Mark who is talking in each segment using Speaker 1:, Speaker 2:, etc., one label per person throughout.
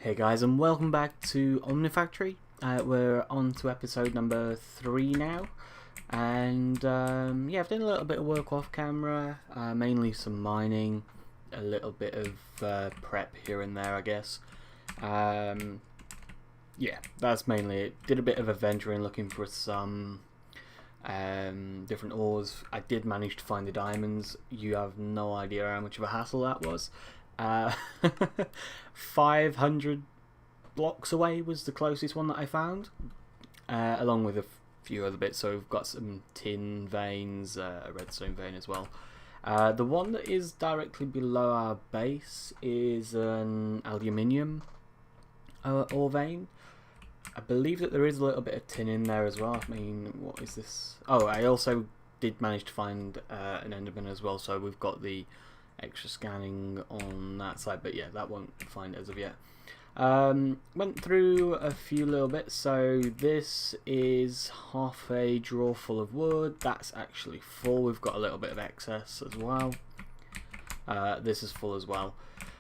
Speaker 1: Hey guys, and welcome back to Omnifactory. We're on to episode number 3 now, and yeah, I've done a little bit of work off camera, mainly some mining, a little bit of prep here and there, I guess. Yeah, that's mainly it. Did a bit of adventuring, looking for some different ores. I did manage to find the diamonds. You have no idea how much of a hassle that was. 500 blocks away was the closest one that I found, along with a few other bits. So we've got some tin veins, a redstone vein as well. The one that is directly below our base is an aluminium ore vein. I believe that there is a little bit of tin in there as well. I mean, what is this? Oh, I also did manage to find an enderman as well, so we've got the extra scanning on that side, but yeah, that won't find it as of yet. Went through a few little bits. So this is half a drawer full of wood. That's actually full. We've got a little bit of excess as well. This is full as well.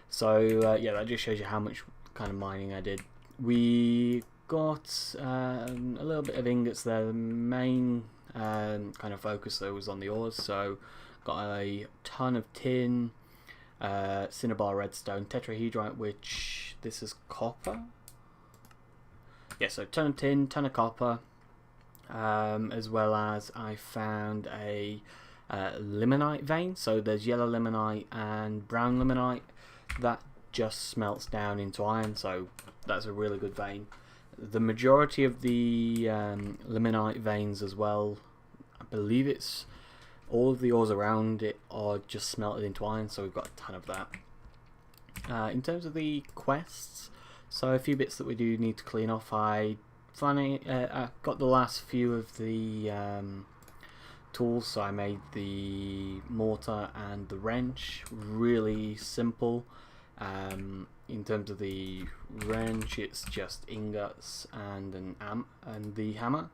Speaker 1: So yeah, that just shows you how much kind of mining I did. We got a little bit of ingots there. The main kind of focus though was on the ores, so got a ton of tin, cinnabar redstone, tetrahedrite, which this is copper. Yeah, so ton of tin, ton of copper, as well as I found a limonite vein. So there's yellow limonite and brown limonite that just smelts down into iron, so that's a really good vein. The majority of the limonite veins as well, I believe it's all of the ores around it are just smelted into iron, so we've got a ton of that. In terms of the quests, so a few bits that we do need to clean off. I got the last few of the tools, so I made the mortar and the wrench. Really simple. In terms of the wrench, it's just ingots and the hammer.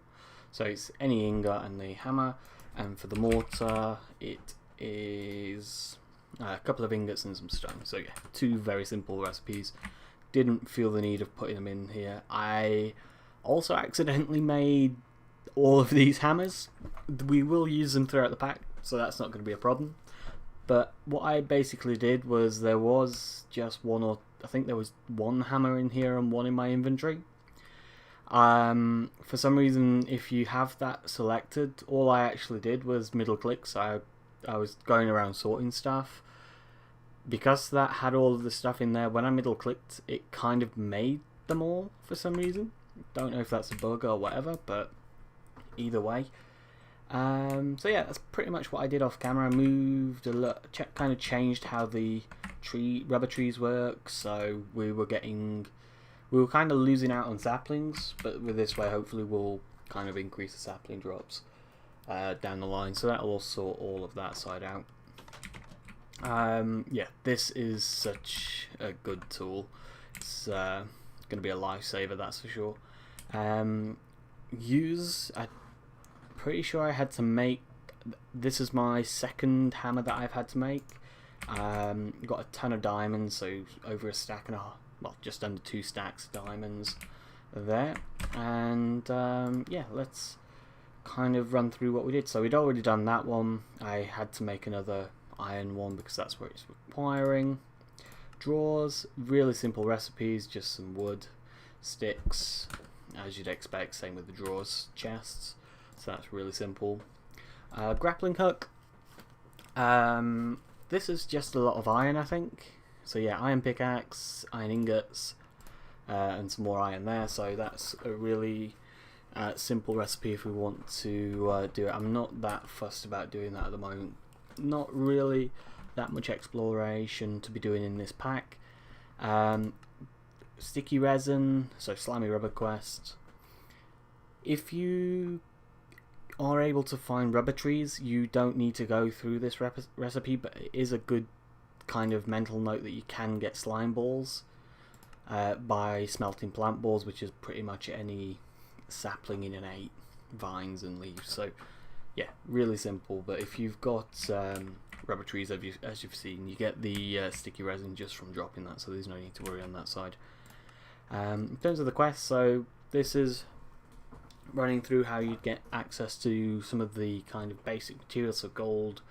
Speaker 1: So it's any ingot and the hammer. And for the mortar, it is a couple of ingots and some stone. So yeah, two very simple recipes. Didn't feel the need of putting them in here. I also accidentally made all of these hammers. We will use them throughout the pack, so that's not going to be a problem. But what I basically did was there was just I think there was one hammer in here and one in my inventory. For some reason, if you have that selected, all I actually did was middle click, so I was going around sorting stuff. Because that had all of the stuff in there, when I middle clicked, it kind of made them all for some reason. Don't know if that's a bug or whatever, but either way. So yeah, that's pretty much what I did off camera. I moved a lot, kind of changed how the rubber trees work, so we were kind of losing out on saplings, but with this way hopefully we'll kind of increase the sapling drops down the line, so that'll all sort all of that side out. Yeah, this is such a good tool. It's going to be a lifesaver, that's for sure. I'm pretty sure I had to make, this is my second hammer that I've had to make. Got a ton of diamonds, so over a stack and a half. Well, just under 2 stacks of diamonds there. And yeah, let's kind of run through what we did. So we'd already done that one. I had to make another iron one because that's what it's requiring. Drawers, really simple recipes, just some wood, sticks, as you'd expect. Same with the drawers, chests. So that's really simple. Grappling hook. This is just a lot of iron, I think. So yeah, iron pickaxe, iron ingots, and some more iron there. So that's a really simple recipe if we want to do it. I'm not that fussed about doing that at the moment. Not really that much exploration to be doing in this pack. Sticky resin, so slimy rubber quest. If you are able to find rubber trees, you don't need to go through this recipe, but it is a good kind of mental note that you can get slime balls by smelting plant balls, which is pretty much any sapling in an 8, vines and leaves. So yeah, really simple. But if you've got rubber trees, as you've seen, you get the sticky resin just from dropping that, so there's no need to worry on that side. In terms of the quest, so this is running through how you'd get access to some of the kind of basic materials, so gold,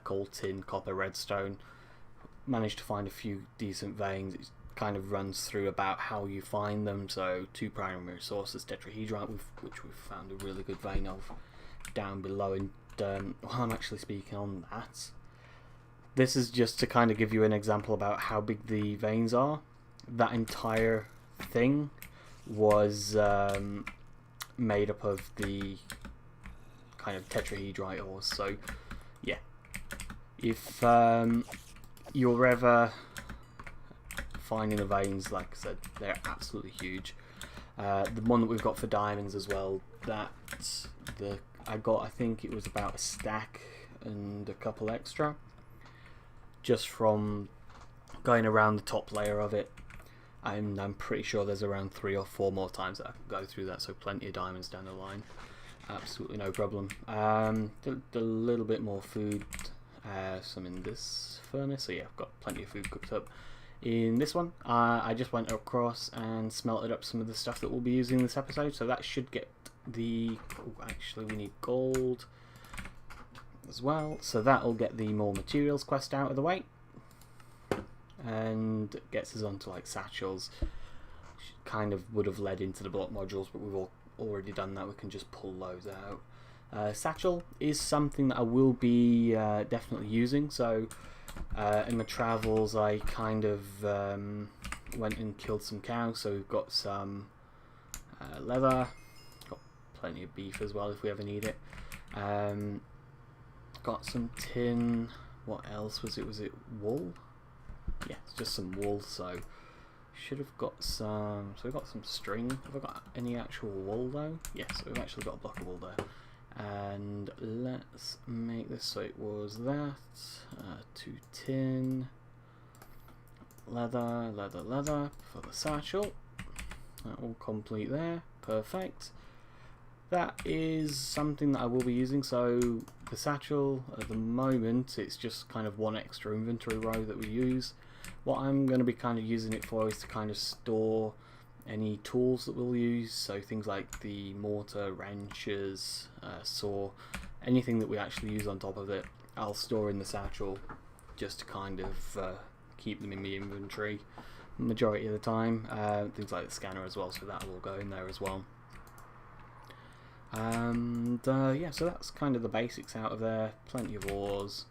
Speaker 1: coal, tin, copper, redstone. Managed to find a few decent veins. It kind of runs through about how you find them. So 2 primary sources, tetrahedrite, which we've found a really good vein of down below. And while I'm actually speaking on that, this is just to kind of give you an example about how big the veins are. That entire thing was made up of the kind of tetrahedrite ores. So yeah, if you're ever finding the veins, like I said, they're absolutely huge. The one that we've got for diamonds as well, I got, I think it was about a stack and a couple extra just from going around the top layer of it. And I'm pretty sure there's around 3 or 4 more times that I can go through that, so plenty of diamonds down the line. Absolutely no problem. A little bit more food, some in this furnace, so yeah, I've got plenty of food cooked up. In this one, I just went across and smelted up some of the stuff that we'll be using this episode, so that should get the... Oh, actually we need gold as well, so that'll get the more materials quest out of the way. And gets us onto like satchels. Kind of would have led into the block modules, but we've already done that. We can just pull those out. Satchel is something that I will be definitely using. So in my travels, I kind of went and killed some cows. So we've got some leather, got plenty of beef as well if we ever need it. Got some tin. What else was it? Was it wool? Yeah, it's just some wool, so should have got some. So we've got some string. Have I got any actual wool though? Yes, so we've actually got a block of wool there. And let's make this so it was that 2 tin, leather for the satchel. That all complete there. Perfect. That is something that I will be using. So the satchel at the moment, it's just kind of one extra inventory row that we use. What I'm going to be kind of using it for is to kind of store any tools that we'll use, so things like the mortar, wrenches, saw, anything that we actually use on top of it, I'll store in the satchel just to kind of keep them in the inventory majority of the time. Things like the scanner as well, so that will go in there as well. And yeah, so that's kind of the basics out of there. Plenty of ores.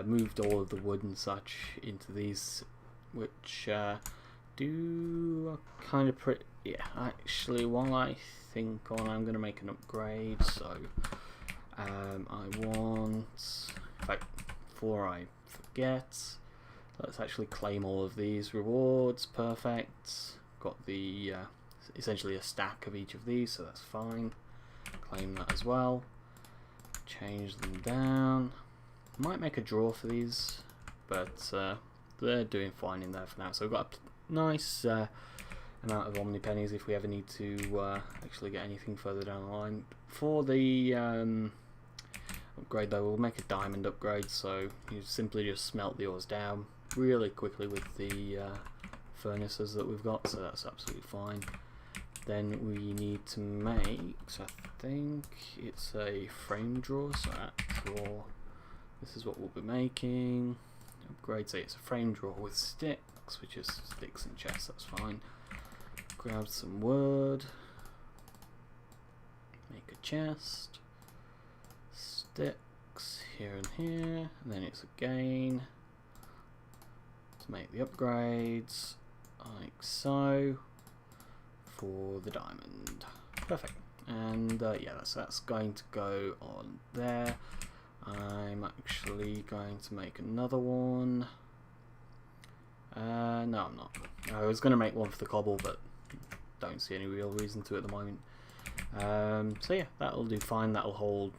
Speaker 1: Moved all of the wood and such into these, which do kind of pretty... Yeah, actually, while I think on, I'm going to make an upgrade, so I want... In fact, before I forget, let's actually claim all of these rewards. Perfect. Got the essentially a stack of each of these, so that's fine. Claim that as well. Change them down. Might make a drawer for these, but they're doing fine in there for now. So we've got a nice amount of Omni pennies if we ever need to actually get anything further down the line. For the upgrade though, we'll make a diamond upgrade, so you simply just smelt the ores down really quickly with the furnaces that we've got, so that's absolutely fine. Then we need to make, so I think it's a frame drawer, so that drawer, this is what we'll be making. Upgrade, say it's a frame drawer with sticks, which is sticks and chests, that's fine. Grab some wood, make a chest, sticks here and here, and then it's again to make the upgrades, like so, for the diamond. Perfect. And yeah, that's going to go on there. I'm actually going to make another one. No, I'm not. I was going to make one for the cobble, but don't see any real reason to at the moment. So yeah, that'll do fine. That'll hold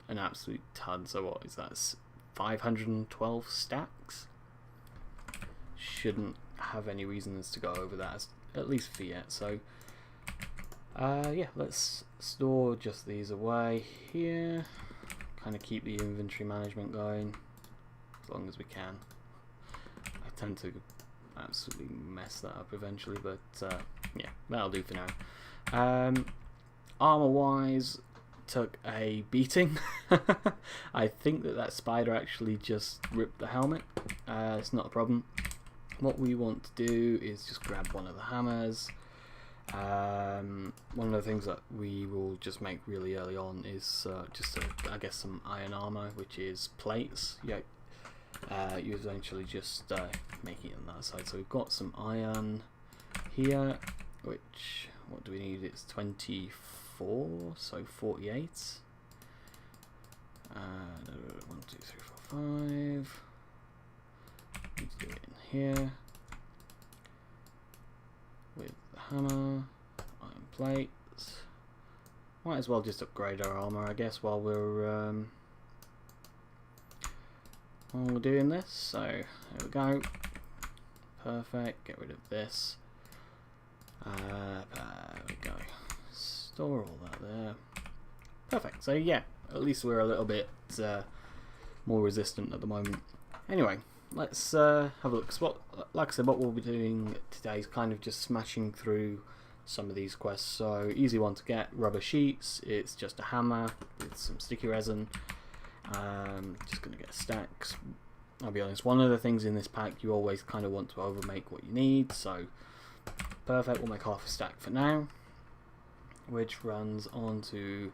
Speaker 1: an absolute ton. So what is that? 512 stacks? Shouldn't have any reasons to go over that, at least for yet. So yeah, let's store just these away here. Kind of keep the inventory management going as long as we can. I absolutely mess that up eventually, but yeah, that'll do for now. Armor wise, took a beating. I think that spider actually just ripped the helmet. It's not a problem. What we want to do is just grab one of the hammers. One of the things that we will just make really early on is I guess some iron armor, which is plates. Yeah, you eventually just make it on that side. So we've got some iron here, which, what do we need? It's 24, so 48. 1, 2, 3, 4, 5. Need to do it in here with the hammer, iron plates. Might as well just upgrade our armor, I guess, while we're doing this. So there we go. Perfect. Get rid of this. There we go. Store all that there. Perfect. So yeah, at least we're a little bit more resistant at the moment. Anyway, let's have a look. So like I said, what we'll be doing today is kind of just smashing through some of these quests. So easy one to get, rubber sheets. It's just a hammer with some sticky resin. Just gonna get stacks. I'll be honest, one of the things in this pack you always kind of want to overmake what you need, so perfect, we'll make half a stack for now, which runs onto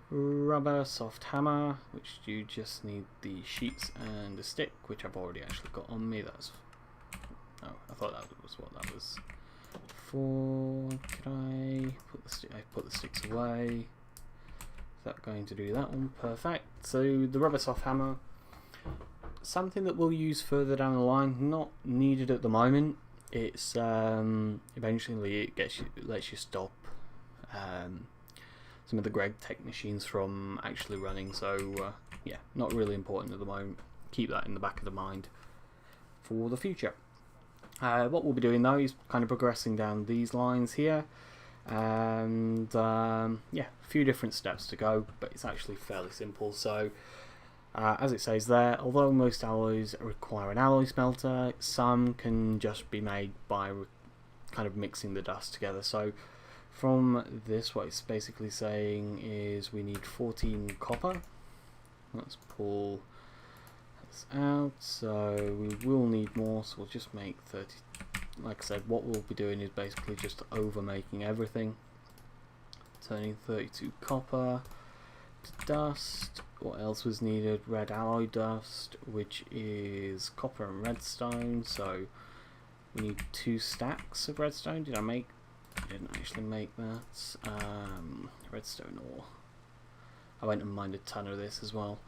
Speaker 1: rubber soft hammer, which you just need the sheets and a stick, which I've already actually got on me. That's, oh, I thought that was what that was for. Could I put the sticks away? Is that going to do that one? Perfect. So the rubber soft hammer, something that we'll use further down the line, not needed at the moment. It's eventually it lets you stop some of the Greg tech machines from actually running, so yeah, not really important at the moment. Keep that in the back of the mind for the future. What we'll be doing though is kind of progressing down these lines here, and yeah, a few different steps to go, but it's actually fairly simple. So as it says there, although most alloys require an alloy smelter, some can just be made by kind of mixing the dust together. So from this, what it's basically saying is we need 14 copper. Let's pull this out. So we will need more, so we'll just make 30. Like I said, what we'll be doing is basically just over making everything. Turning 32 copper to dust. What else was needed? Red alloy dust, which is copper and redstone. So we need 2 stacks of redstone. Did I make? I didn't actually make that. Redstone ore. I went and mined a ton of this as well.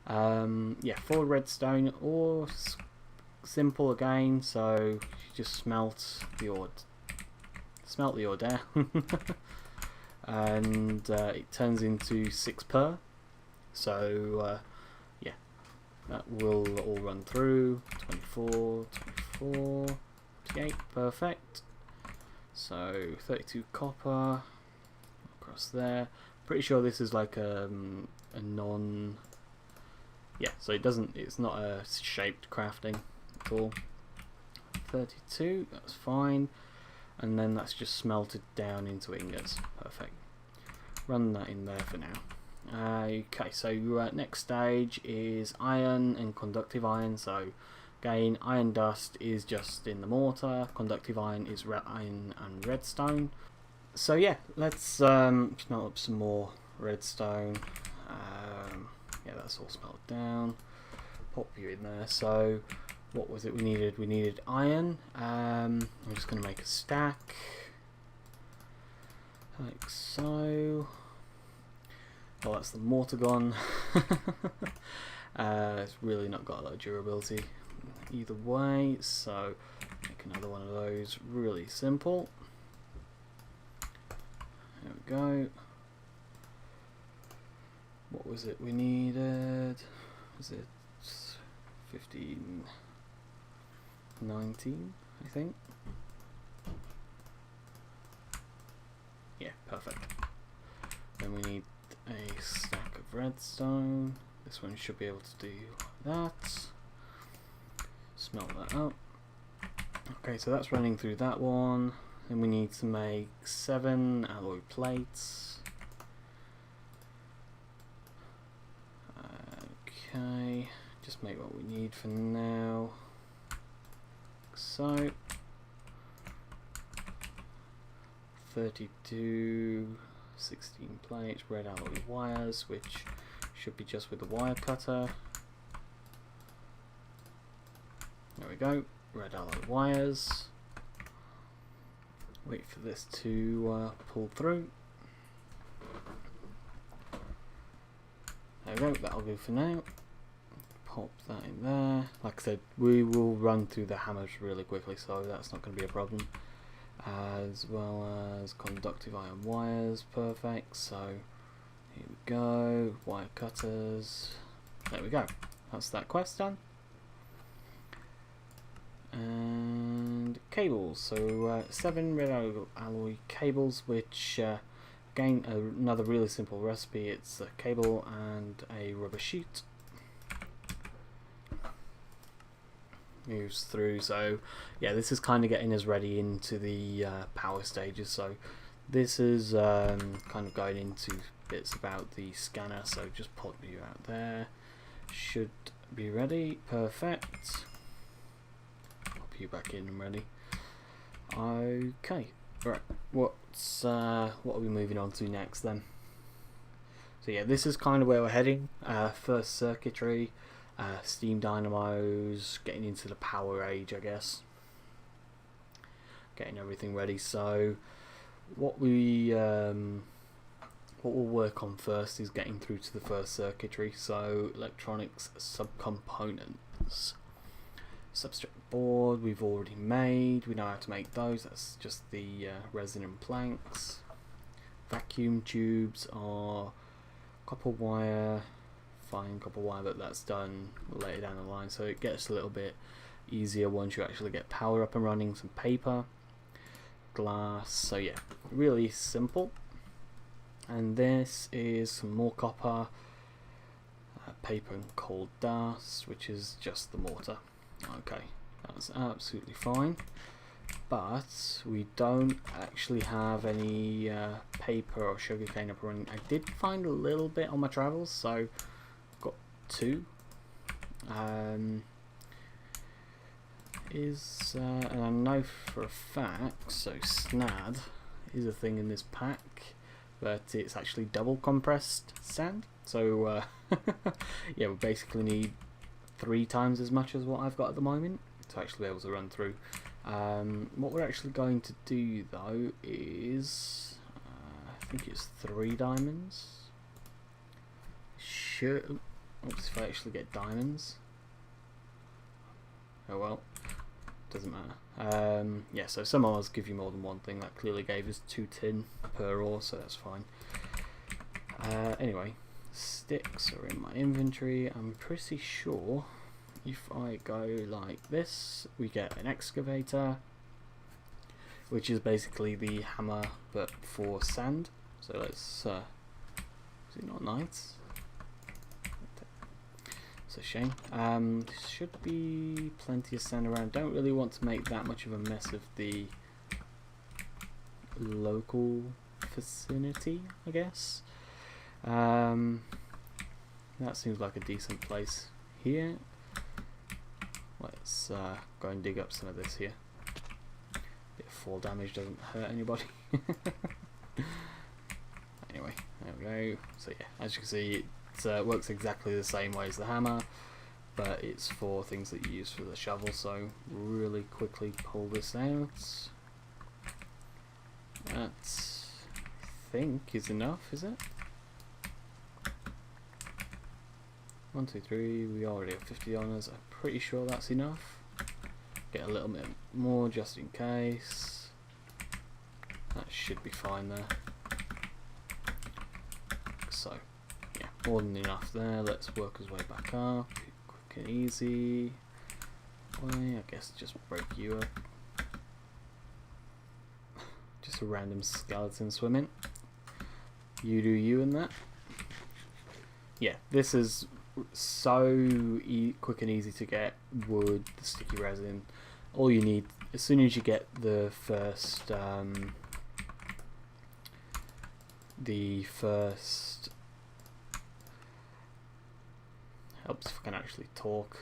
Speaker 1: Yeah, 4 redstone ore. Simple again. So you just smelt the ore. Smelt the ore down. And it turns into 6 per. So yeah, that will all run through. 24, 24, 28, perfect. So 32 copper across there. Pretty sure this is like a non. Yeah, so it's not a shaped crafting at all. 32, that's fine. And then that's just smelted down into ingots. Perfect. Run that in there for now. Okay, so next stage is iron and conductive iron. So again, iron dust is just in the mortar. Conductive iron is iron and redstone. So yeah, let's smelt up some more redstone. Yeah, that's all smelted down. Pop you in there. So what was it we needed? We needed iron. I'm just going to make a stack like so. Oh, that's the mortar gone. It's really not got a lot of durability either way, so make another one of those. Really simple. There we go. What was it we needed? Was it 15, 19, I think? Yeah, perfect. Then we need a stack of redstone. This one should be able to do that. Smelt that up. Okay, so that's running through that one. Then we need to make 7 alloy plates. Okay, just make what we need for now. So 32, 16 plates, red alloy wires, which should be just with the wire cutter. There we go, red alloy wires. Wait for this to pull through. There we go, that'll do for now. Pop that in there. Like I said, we will run through the hammers really quickly, so that's not going to be a problem. As well as conductive iron wires, perfect. So here we go, wire cutters. There we go, that's that quest done. And cables, so 7 red alloy cables, which again another really simple recipe. It's a cable and a rubber sheet. Moves through, so yeah, this is kind of getting us ready into the power stages. So this is kind of going into bits about the scanner, so just pop you out there, should be ready, perfect. Pop you back in and ready. Okay, right, what are we moving on to next then? So yeah, this is kind of where we're heading. First circuitry, steam dynamos, getting into the power age, I guess. Getting everything ready. So what we'll work on first is getting through to the first circuitry. So electronics subcomponents. Substrate board we've already made. We know how to make those. That's just the resin and planks. Vacuum tubes are copper wire, fine copper wire, but that's done later down the line, so it gets a little bit easier once you actually get power up and running. Some paper, glass, so yeah, really simple. And this is some more copper, paper and coal dust, which is just the mortar. Okay, that's absolutely fine, but we don't actually have any paper or sugarcane up running. I did find a little bit on my travels, so got 2. And I know for a fact, so SNAD is a thing in this pack, but it's actually double compressed sand. So yeah, we basically need 3 times as much as what I've got at the moment to actually be able to run through. What we're actually going to do though is I think it's 3 diamonds. Sure. Oops, if I actually get diamonds. Oh well, doesn't matter. Yeah, so some ores give you more than one thing. That clearly gave us 2 tin per ore, so that's fine. Anyway, sticks are in my inventory. I'm pretty sure if I go like this, we get an excavator, which is basically the hammer but for sand. So let's is it not nice? It's a shame. There should be plenty of sand around. Don't really want to make that much of a mess of the local vicinity, I guess. That seems like a decent place here. Let's go and dig up some of this here. Bit of fall damage doesn't hurt anybody. Anyway, there we go. So yeah, as you can see, it works exactly the same way as the hammer, but it's for things that you use for the shovel. So really quickly pull this out. That, I think, is enough, is it? 1, 2, 3, we already have 50 on us. I'm pretty sure that's enough. Get a little bit more just in case. That should be fine there. So, yeah, more than enough there. Let's work his way back up. Quick and easy. Way, I guess just break you up. Just a random skeleton swimming. You do you in that. Yeah, this is so quick and easy to get. Wood, the sticky resin. All you need as soon as you get the first helps if I can actually talk.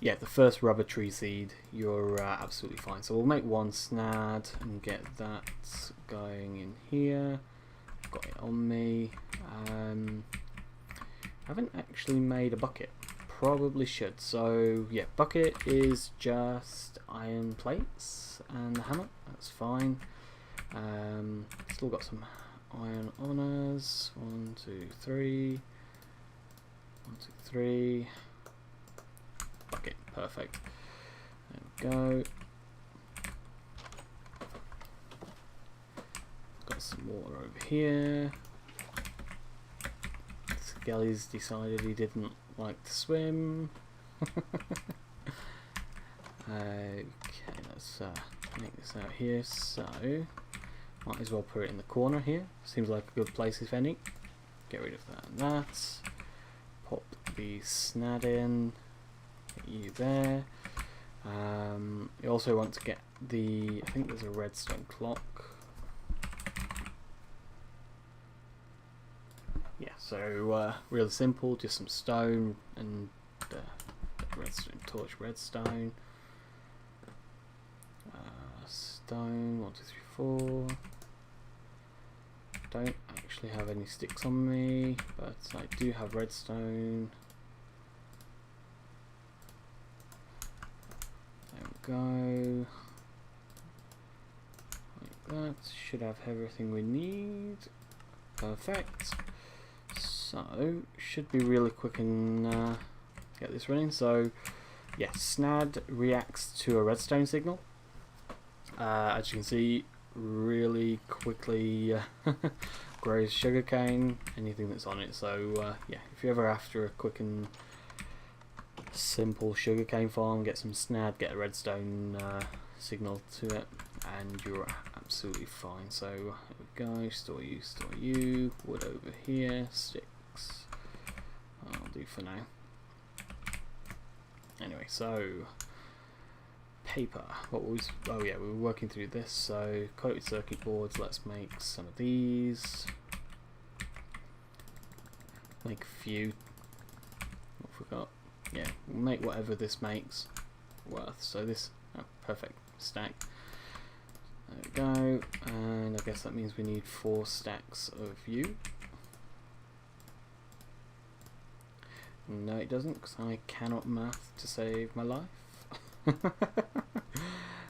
Speaker 1: Yeah, the first rubber tree seed, you're absolutely fine. So we'll make one snad and get that going in here. Got it on me. I haven't actually made a bucket. Probably should. So yeah, bucket is just iron plates and the hammer. That's fine. Still got some iron on us. 1, 2, 3. 1, 2, 3. Bucket. Perfect. There we go. Got some water over here. Skelly's decided he didn't like to swim. Okay, let's make this out here. So, might as well put it in the corner here. Seems like a good place if any. Get rid of that and that. Pop the snad in. Get you there. You also want to get the, I think there's a redstone clock. Yeah, so really simple, just some stone and redstone torch, redstone. Stone, 1, 2, 3, 4. Don't actually have any sticks on me, but I do have redstone. There we go. Like that, should have everything we need. Perfect. So, should be really quick and get this running. So, yeah, snad reacts to a redstone signal. As you can see, really quickly grows sugarcane, anything that's on it. So, yeah, if you're ever after a quick and simple sugarcane farm, get some snad, get a redstone signal to it, and you're absolutely fine. So, there we go, store you, wood over here, sticks, I'll do for now. Anyway, so paper. What was? Oh yeah, we were working through this. So coated circuit boards. Let's make some of these. Make a few. What have we got? Yeah, we'll make whatever this makes worth. So this, perfect stack. There we go. And I guess that means we need 4 stacks of you. No, it doesn't, because I cannot math to save my life.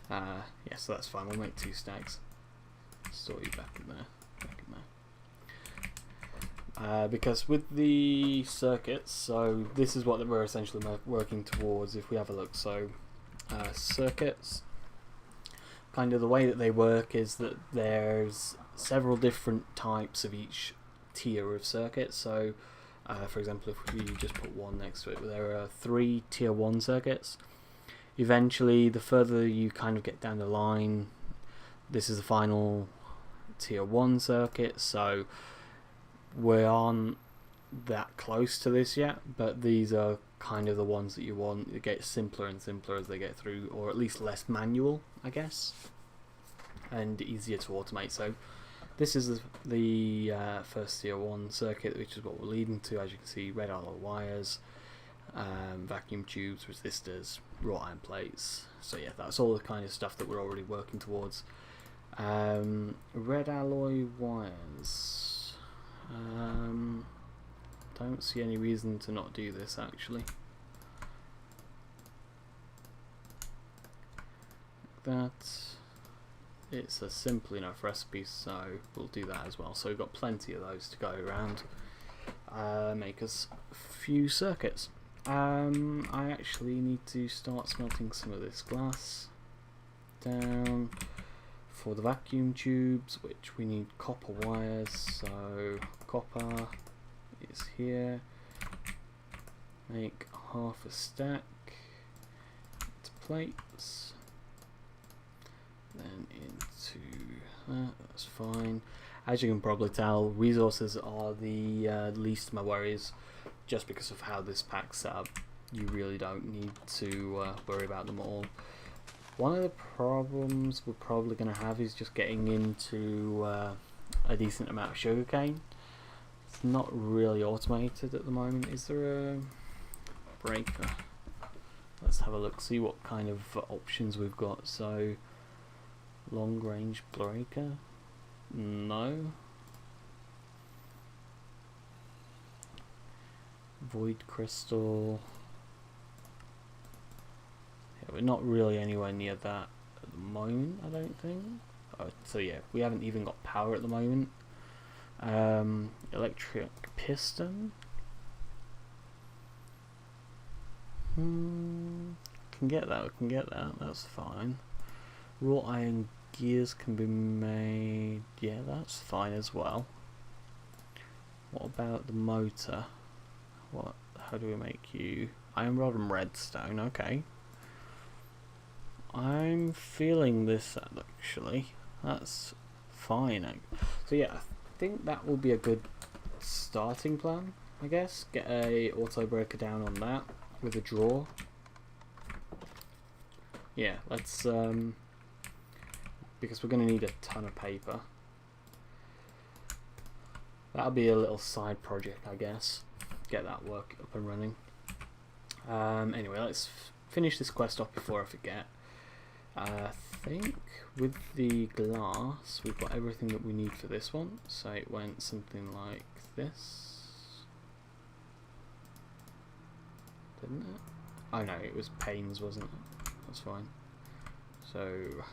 Speaker 1: Yeah, so that's fine. We'll make 2 stacks. Store you back in there. Because with the circuits, so this is what we're essentially working towards. If we have a look, so circuits, kind of the way that they work is that there's several different types of each tier of circuits. So for example, if we just put 1 next to it, there are 3 tier 1 circuits. Eventually, the further you kind of get down the line, this is the final tier 1 circuit, so we aren't that close to this yet, but these are kind of the ones that you want. It gets simpler and simpler as they get through, or at least less manual, I guess, and easier to automate. So this is the first tier 1 circuit, which is what we're leading to. As you can see, red alloy wires, vacuum tubes, resistors, wrought iron plates. So yeah, that's all the kind of stuff that we're already working towards. Red alloy wires. Don't see any reason to not do this actually. That. It's a simple enough recipe, so we'll do that as well. So we've got plenty of those to go around. Make us a few circuits. I actually need to start smelting some of this glass down for the vacuum tubes, which we need copper wires. So copper is here. Make half a stack into plates. Then into that, that's fine. As you can probably tell, resources are the least of my worries, just because of how this pack's set up. you really don't need to worry about them all. One of the problems we're probably going to have is just getting into a decent amount of sugarcane. It's not really automated at the moment. Is there a breaker? Let's have a look, see what kind of options we've got. So, long range breaker? No. Void crystal. Yeah, we're not really anywhere near that at the moment, I don't think. Oh, so yeah, we haven't even got power at the moment. Electric piston. Can get that, we can get that, that's fine. Wrought iron gears can be made, yeah, that's fine as well. What about the motor? How do we make you? Iron rod and redstone, okay. I'm feeling this actually, that's fine. So yeah, I think that will be a good starting plan, I guess. Get a auto breaker down on that with a drawer. Yeah, let's because we're going to need a ton of paper. That'll be a little side project, I guess. Get that work up and running. Anyway, let's finish this quest off before I forget. I think with the glass we've got everything that we need for this one, so it went something like this, didn't it? Oh no, it was panes, wasn't it? That's fine. So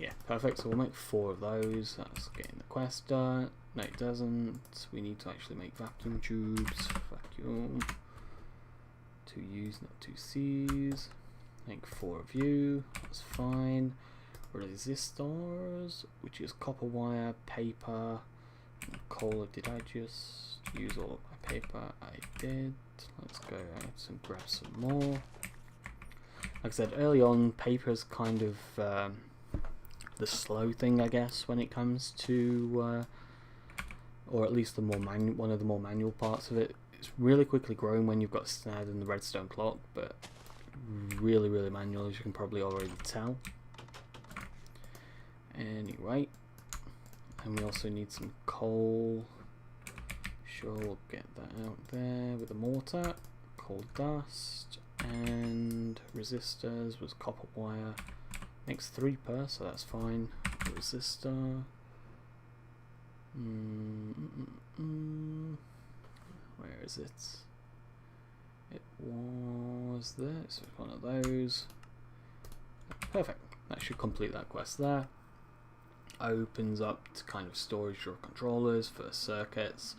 Speaker 1: yeah, perfect. So we'll make 4 of those. That's getting the quest done. No, it doesn't. We need to actually make vacuum tubes. Vacuum. 2 U's, not 2 C's. Make 4 of you. That's fine. Resistors, which is copper wire, paper, and coal. Did I just use all of my paper? I did. Let's go out and grab some more. Like I said early on, paper is kind of the slow thing, I guess, when it comes to, or at least the more one of the more manual parts of it. It's really quickly growing when you've got Snad and the redstone clock, but really, really manual, as you can probably already tell. Anyway, and we also need some coal. Sure, we'll get that out there with a mortar. Coal dust and resistors was copper wire. Makes 3 per, so that's fine. Resistor. Where is it? It was there, so one of those. Perfect. That should complete that quest there. Opens up to kind of storage or controllers for circuits.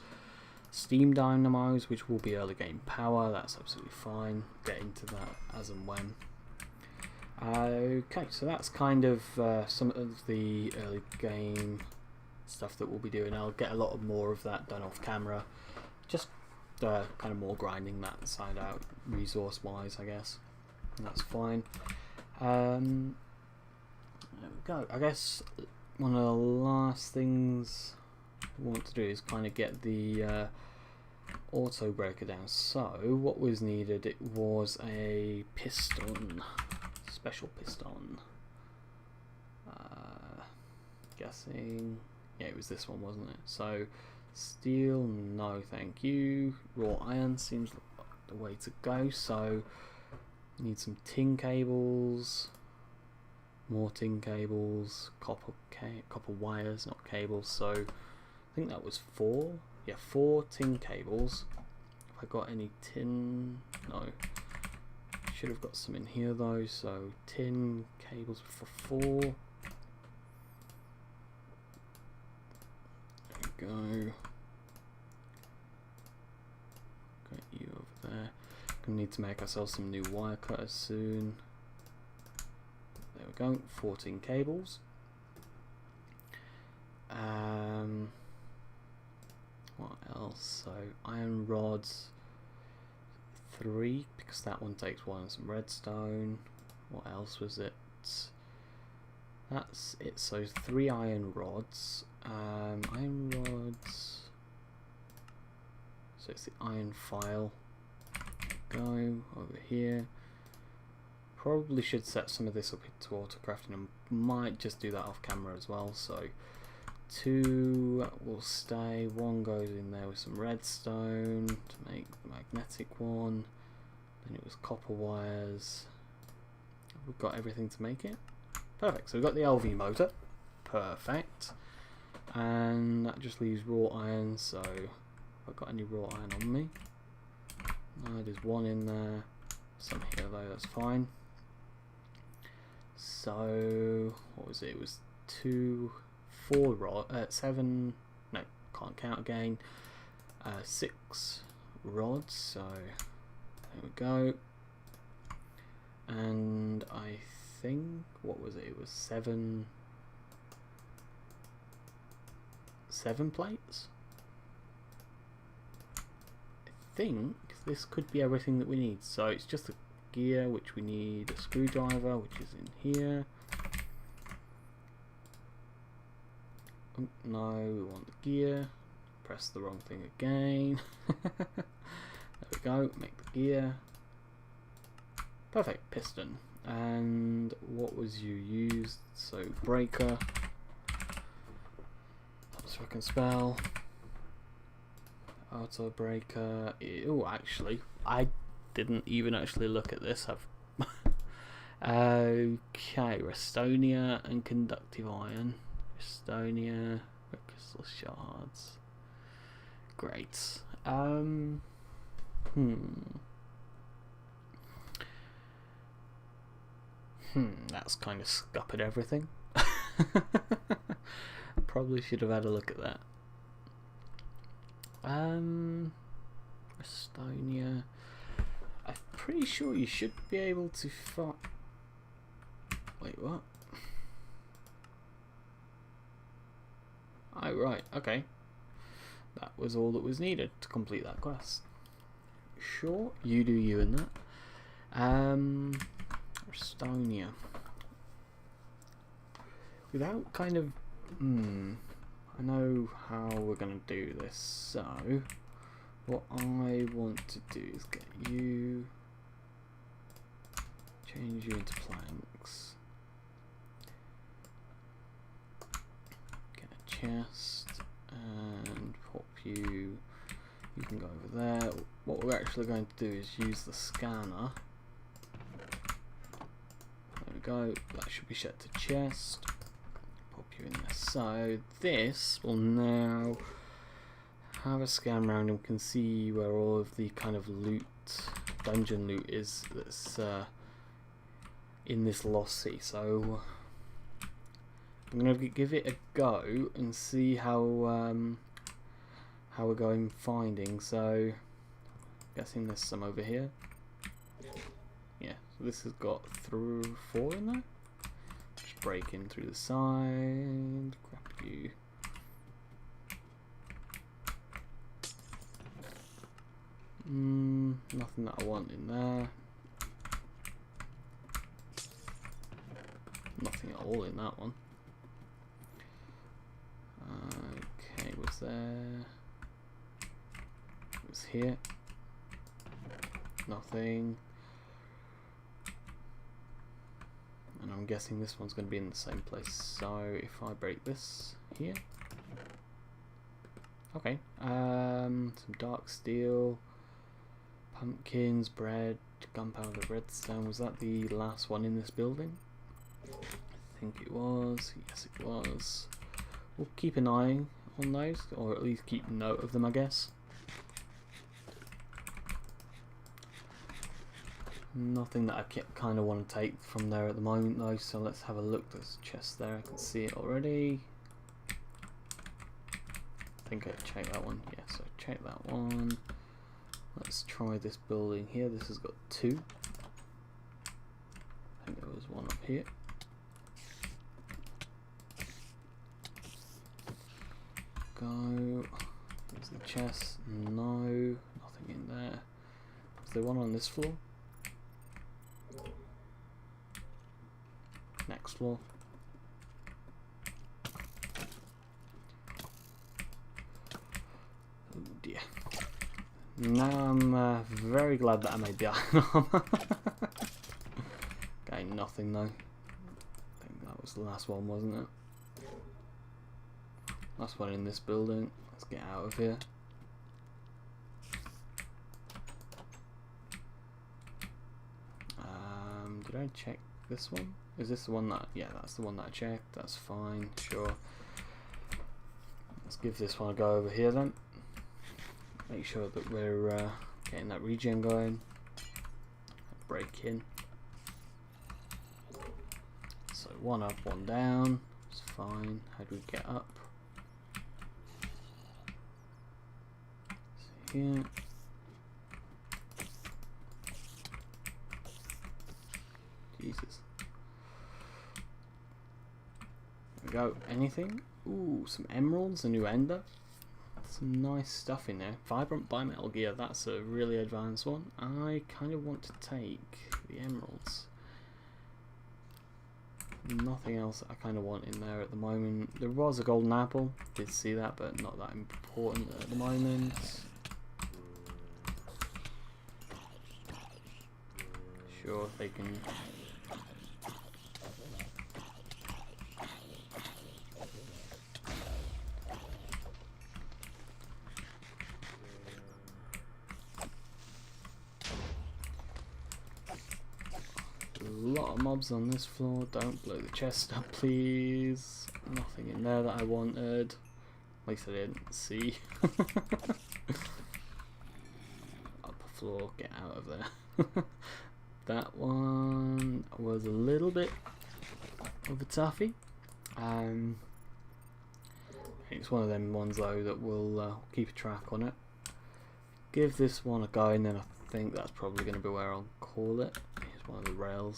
Speaker 1: Steam dynamos, which will be early game power. That's absolutely fine. Get into that as and when. Okay, so that's kind of some of the early game stuff that we'll be doing. I'll get a lot more of that done off camera. Just kind of more grinding that side out, resource wise, I guess. And that's fine. There we go. I guess one of the last things I want to do is kind of get the auto breaker down. So what was needed? It was a piston, special piston. Guessing, yeah, it was this one, wasn't it? So steel, no thank you. Raw iron seems like the way to go. So need some tin cables, more tin cables, copper wires, not cables. So I think that was 4. Yeah, 4 tin cables. Have I got any tin? No. Should have got some in here though. So tin cables for 4. There we go. Got you over there. Gonna need to make ourselves some new wire cutters soon. There we go. 14 cables. What else? So iron rods 3, because that one takes 1 and some redstone. What else was it? That's it. So 3 iron rods. Iron rods. So it's the iron file. Go over here. Probably should set some of this up into autocrafting and might just do that off camera as well. So 2 will stay, 1 goes in there with some redstone to make the magnetic one. Then it was copper wires. We've got everything to make it. Perfect. So we've got the LV motor. Perfect. And that just leaves raw iron. So have I got any raw iron on me? No, there's 1 in there. Some here though, that's fine. So what was it? It was 2, 4 rod, 7. No, can't count again. 6 rods. So there we go. And I think, what was it? It was 7 plates. I think this could be everything that we need. So it's just a gear, which we need a screwdriver, which is in here. Oh, no, we want the gear. Press the wrong thing again. There we go, make the gear. Perfect, piston. And what was you used? So breaker. So I can spell. Auto breaker. Oh, actually, I didn't even actually look at this. I've okay, Restonia and conductive iron. Restonia, crystal shards. Great. That's kind of scuppered everything. Probably should have had a look at that. Estonia. I'm pretty sure you should be able to find. Wait, what? Oh, right, okay. That was all that was needed to complete that quest. Sure, you do you in that. Estonia. Without kind of I know how we're going to do this, so what I want to do is get you, change you into planks, get a chest and pop you, you can go over there. What we're actually going to do is use the scanner. There we go, that should be set to chest. Pop you in there. So this will now have a scan around and can see where all of the kind of loot, dungeon loot is that's in this lost sea. So I'm going to give it a go and see how we're going finding. So guessing there's some over here. Yeah, so this has got 4 in there. Just break in through the side, grab you. Nothing that I want in there. Nothing at all in that one. Okay, was there? It was here. Nothing. And I'm guessing this one's going to be in the same place. So if I break this here. Okay. Some dark steel. Pumpkins, bread, gunpowder, redstone. Was that the last one in this building? I think it was. Yes, it was. We'll keep an eye on those, or at least keep note of them, I guess. Nothing that I kind of want to take from there at the moment, though. So let's have a look. There's a chest there. I can see it already. I think I checked that one. Yeah, so check that one. Let's try this building here. This has got 2. I think there was one up here. Go. There's the chest. No, nothing in there. Is there one on this floor? Next floor. Oh dear. Now I'm very glad that I made the iron armor. Okay, nothing though. I think that was the last one, wasn't it? Last one in this building. Let's get out of here. Did I check this one? Is this the one that... yeah, that's the one that I checked. That's fine, sure. Let's give this one a go over here then. Make sure that we're getting that regen going. Break in. So one up, one down. It's fine. How do we get up? So here. Jesus. There we go. Anything? Ooh, some emeralds, a new ender. Some nice stuff in there. Vibrant bimetal gear, that's a really advanced one. I kind of want to take the emeralds. Nothing else I kind of want in there at the moment. There was a golden apple, did see that, but not that important at the moment. Sure, they can... a lot of mobs on this floor. Don't blow the chest up, please. Nothing in there that I wanted. At least I didn't see. Up the floor, get out of there. That one was a little bit of a toughie. It's one of them ones though that will keep a track on it. Give this one a go, and then I think that's probably going to be where I'll call it. Here's one of the rail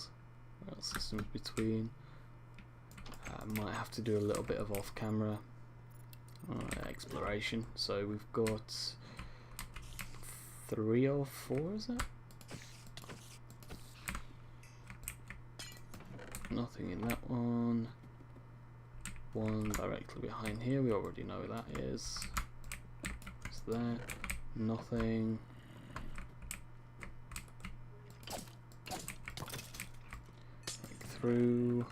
Speaker 1: systems between. I might have to do a little bit of off-camera exploration. So we've got 3 or 4, is it? Nothing in that one. One directly behind here, we already know where that is. It's there. Nothing. Through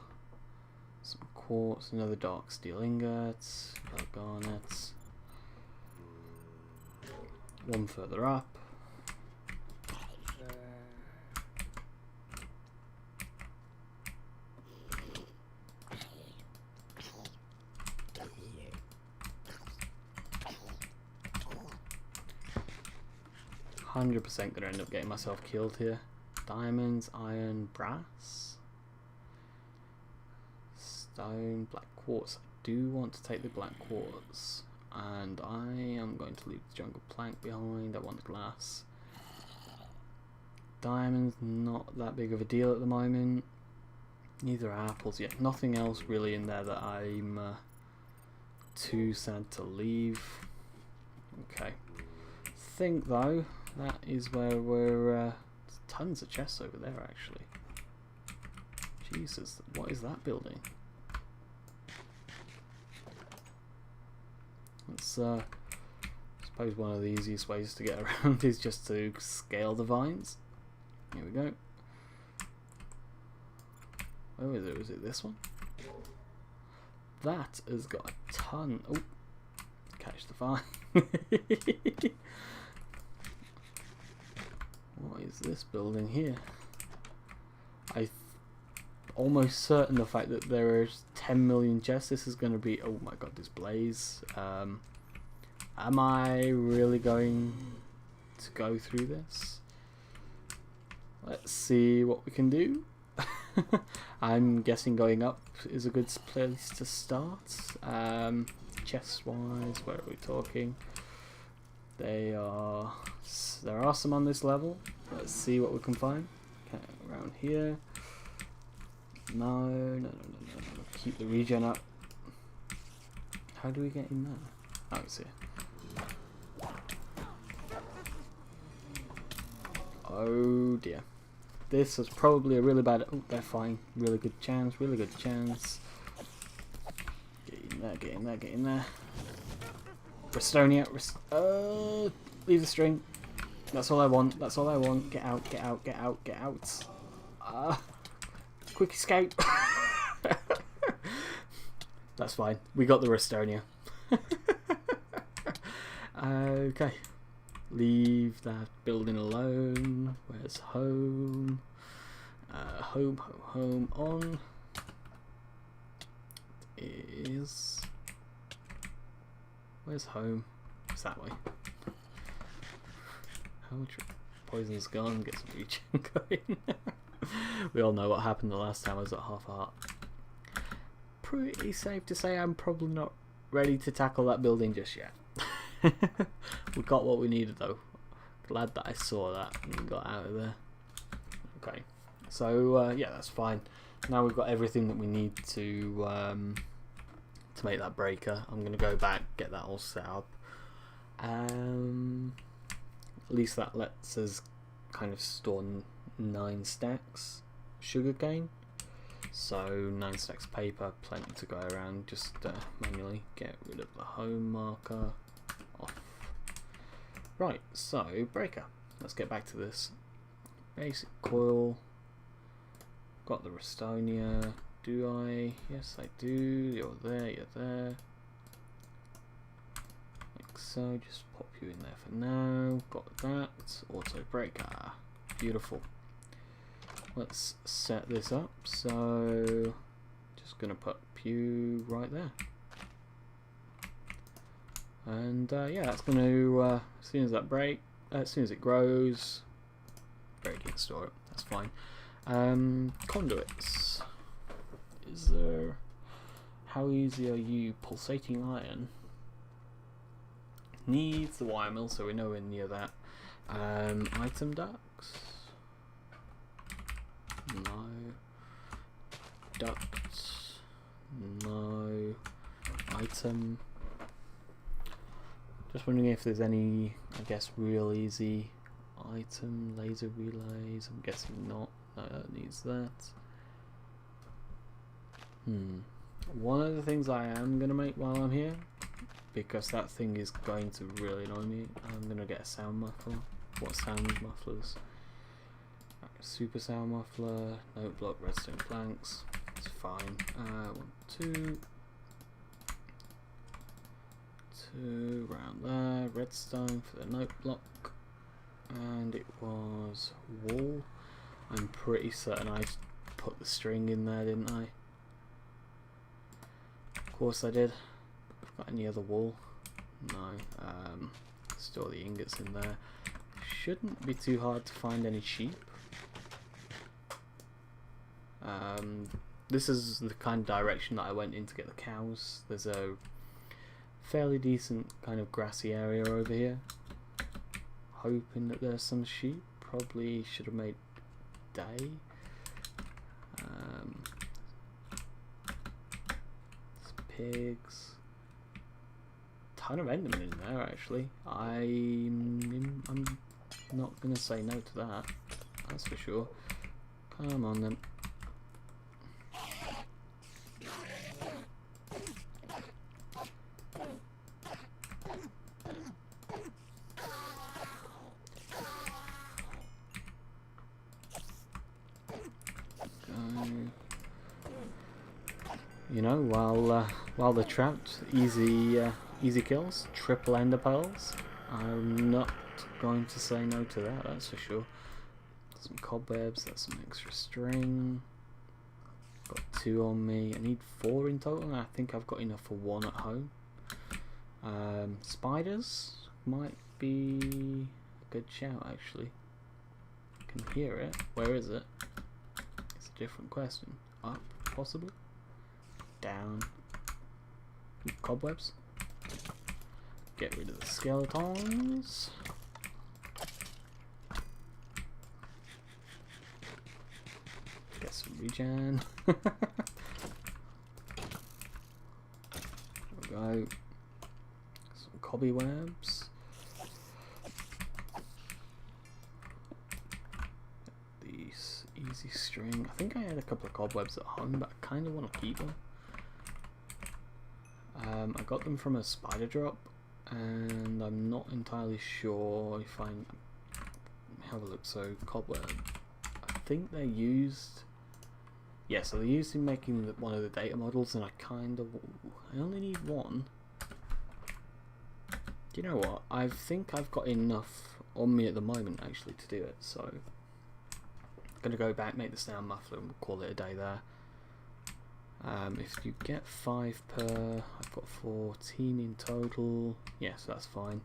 Speaker 1: some quartz, another dark steel ingots, garnets. One further up. 100% gonna end up getting myself killed here. Diamonds, iron, brass, stone, black quartz. I do want to take the black quartz, and I am going to leave the jungle plank behind. I want the glass. Diamonds, not that big of a deal at the moment. Neither are apples yet. Nothing else really in there that I'm too sad to leave. Okay. I think though that is where we're tons of chests over there actually. Jesus, what is that building? It's I suppose one of the easiest ways to get around is just to scale the vines. Here we go. Oh, is it? Was it this one? That has got a ton. Oh, catch the vine. What is this building here? I'm almost certain the fact that there are 10 million chests. This is going to be. Oh my god, this blaze. Am I really going to go through this? Let's see what we can do. I'm guessing going up is a good place to start. Chest wise, where are we talking? There are some on this level. Let's see what we can find. Okay, around here. No. Keep the regen up. How do we get in there? Oh, it's here. Oh dear. This was probably a really bad. Oh, they're fine. Really good chance. Really good chance. Get in there. Get in there. Get in there. Restonia. Leave the string. That's all I want. That's all I want. Get out, get out, get out, get out. Quick escape. That's fine. We got the Restonia. Okay. Leave that building alone. Where's home? Home, home, home on. Is... Where's home? It's that way. How much poison's gone? Get some regen going. We all know what happened the last time I was at half heart. Pretty safe to say I'm probably not ready to tackle that building just yet. We got what we needed though. Glad that I saw that and got out of there. Okay, so yeah, that's fine. Now we've got everything that we need to make that breaker. I'm gonna go back, get that all set up. At least that lets us kind of store 9 stacks sugarcane. So 9 stacks paper, plenty to go around. Just manually get rid of the home marker. Off. Right, so breaker. Let's get back to this. Basic coil. Got the Restonia. Do I? Yes, I do. You're there, you're there. Like so, just pop you in there for now. Got that. Auto breaker. Beautiful. Let's set this up. So, just gonna put pew right there. And yeah, that's going to, as soon as that as soon as it grows, break it, store it, that's fine. Conduits. Is there, how easy are you? Pulsating iron. Needs the wire mill, so we're nowhere near that. Item ducts. No. Ducts. No. Item. Just wondering if there's any, I guess, real easy item, laser relays. I'm guessing not. No, that needs that. One of the things I am going to make while I'm here, because that thing is going to really annoy me, I'm going to get a sound muffler. What sound mufflers? Right, super sound muffler, note block, redstone planks. It's fine. 1, 2. Around there, redstone for the note block, and it was wool. I'm pretty certain I put the string in there, didn't I? Of course I did. Got any other wool? No. Store the ingots in there. Shouldn't be too hard to find any sheep. This is the kind of direction that I went in to get the cows. There's a fairly decent kind of grassy area over here. Hoping that there's some sheep. Probably should have made day. Some pigs. Ton of endermen in there actually. I'm not gonna say no to that. That's for sure. Come on then. You know, while they're trapped, easy kills, triple ender pearls. I'm not going to say no to that. That's for sure. Some cobwebs. That's some extra string. Got 2 on me. I need 4 in total. And I think I've got enough for 1 at home. Spiders might be a good shout actually. I can hear it. Where is it? It's a different question. Up, possibly. Down. Cobwebs. Get rid of the skeletons. Get some regen. There we go. Some cobwebs. These easy string. I think I had a couple of cobwebs at home, but I kind of want to keep them. I got them from a spider drop, and I'm not entirely sure if I have a look. So cobweb, I think they're used. Yeah, so they're used in making one of the data models, and I only need one. Do you know what? I think I've got enough on me at the moment actually to do it. So I'm gonna go back, make the sound muffler, and we'll call it a day there. If you get 5 per, I've got 14 in total. Yeah, so that's fine.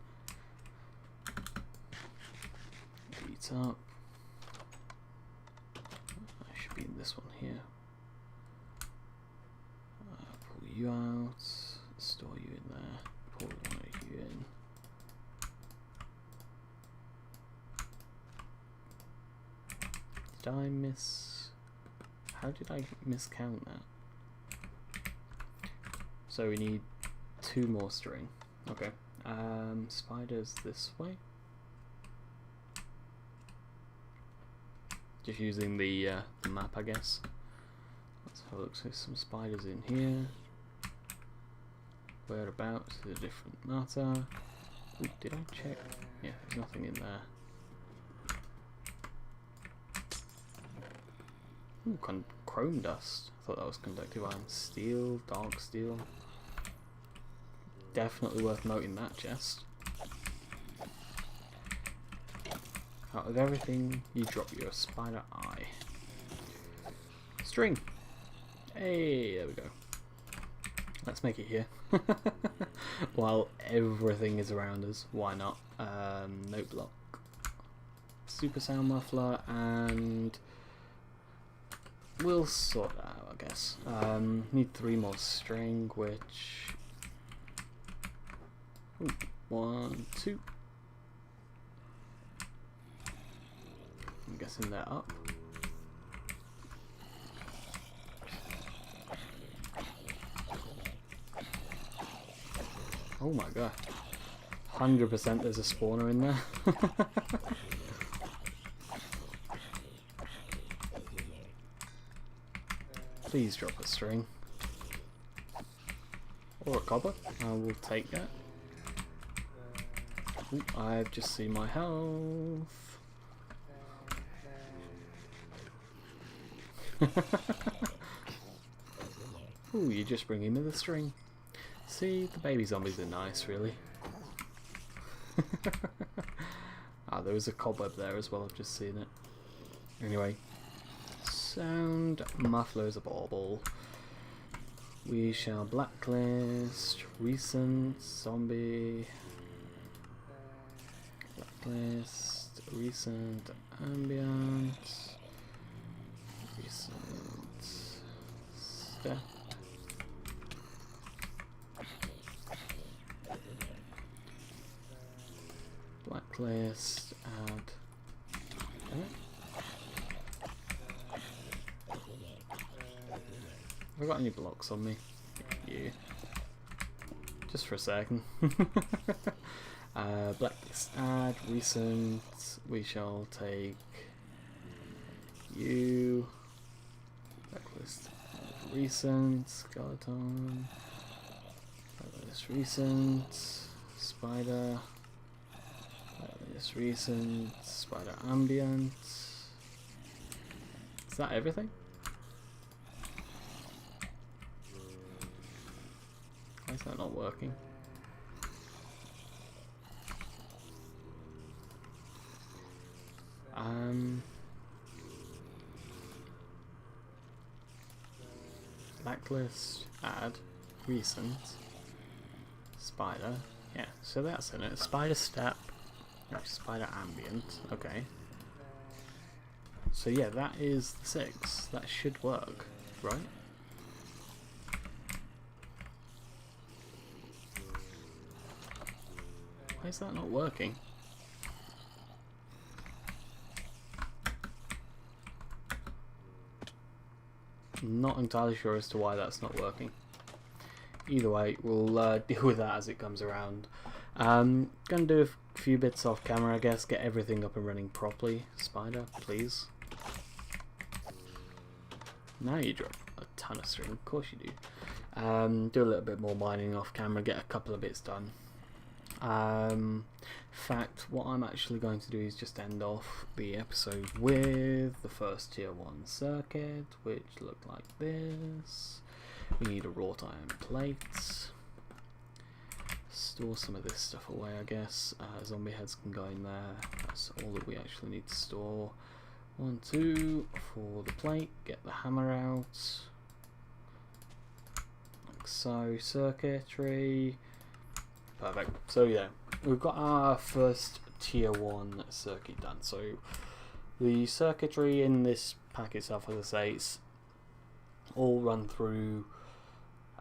Speaker 1: Beat up. I should be in this one here. Pull you out. Store you in there. Pull one of you in. Did I miss? How did I miscount that? So we need 2 more string. Okay. Spiders this way. Just using the map, I guess. Let's have a look. So there's some spiders in here. Whereabouts is a different matter. Ooh, did I check? Yeah, there's nothing in there. Ooh, chrome dust. I thought that was conductive iron. Steel, dark steel. Definitely worth noting that chest. Out of everything, you drop your spider eye. String! Hey, there we go. Let's make it here. While everything is around us, why not? Note block. Super sound muffler, and we'll sort that out, I guess. Need 3 more string, which... Ooh, 1, 2. I'm guessing they're up. Oh my god. 100% there's a spawner in there. Please drop a string. Or a copper. I will take that. Ooh, I've just seen my health. Ooh, you're just bringing me the string. See, the baby zombies are nice, really. Ah, there was a cobweb there as well, I've just seen it. Anyway, sound muffler is a bauble. We shall blacklist recent zombie. Blacklist recent ambient. Recent step. Blacklist, add. Have I got any blocks on me? You. Just for a second. Blacklist, add, recent. We shall take you. Blacklist, add, recent. Skeleton. Blacklist, recent. Spider. Blacklist, recent. Spider, ambient. Is that everything? Why is that not working? Blacklist, add, recent, spider, yeah, so that's in it. Spider step, spider ambient, okay. So yeah, that is the 6. That should work, right? Why is that not working? Not entirely sure as to why that's not working. Either way, we'll deal with that as it comes around. Gonna do a few bits off camera, I guess. Get everything up and running properly. Spider, please. Now you drop a ton of string. Of course you do. Do a little bit more mining off camera. Get a couple of bits done. In fact, what I'm actually going to do is just end off the episode with the first tier 1 circuit, which looked like this. We need a wrought iron plate. Store some of this stuff away, I guess. Zombie heads can go in there. That's all that we actually need to store. 1, 2 for the plate. Get the hammer out. Like so. Circuitry. Perfect. So yeah, we've got our first tier 1 circuit done. So the circuitry in this pack itself, as I say, it's all run through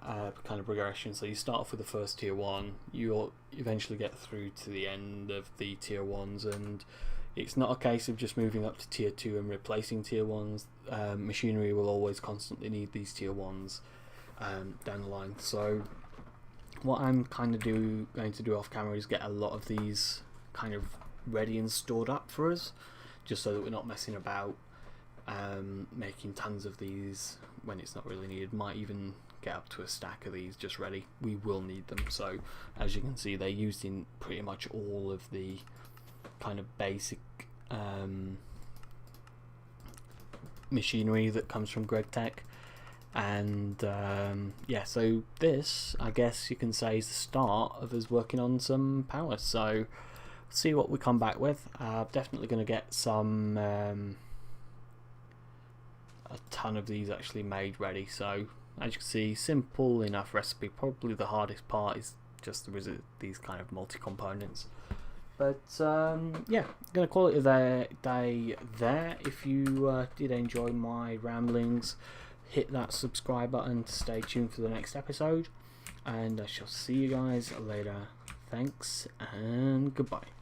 Speaker 1: kind of progression. So you start off with the first tier 1, you'll eventually get through to the end of the tier 1s, and it's not a case of just moving up to tier 2 and replacing tier 1s. Machinery will always constantly need these tier 1s down the line. So what I'm kind of going to do off camera is get a lot of these kind of ready and stored up for us, just so that we're not messing about making tons of these when it's not really needed. Might even get up to a stack of these just ready. We will need them. So as you can see, they're used in pretty much all of the kind of basic machinery that comes from GregTech. And yeah, so this, I guess you can say, is the start of us working on some power. So see what we come back with. Definitely going to get some a ton of these actually made ready. So as you can see, simple enough recipe. Probably the hardest part is just these kind of multi-components. But yeah, going to call it a day there. If you did enjoy my ramblings, hit that subscribe button to stay tuned for the next episode, and I shall see you guys later. Thanks and goodbye.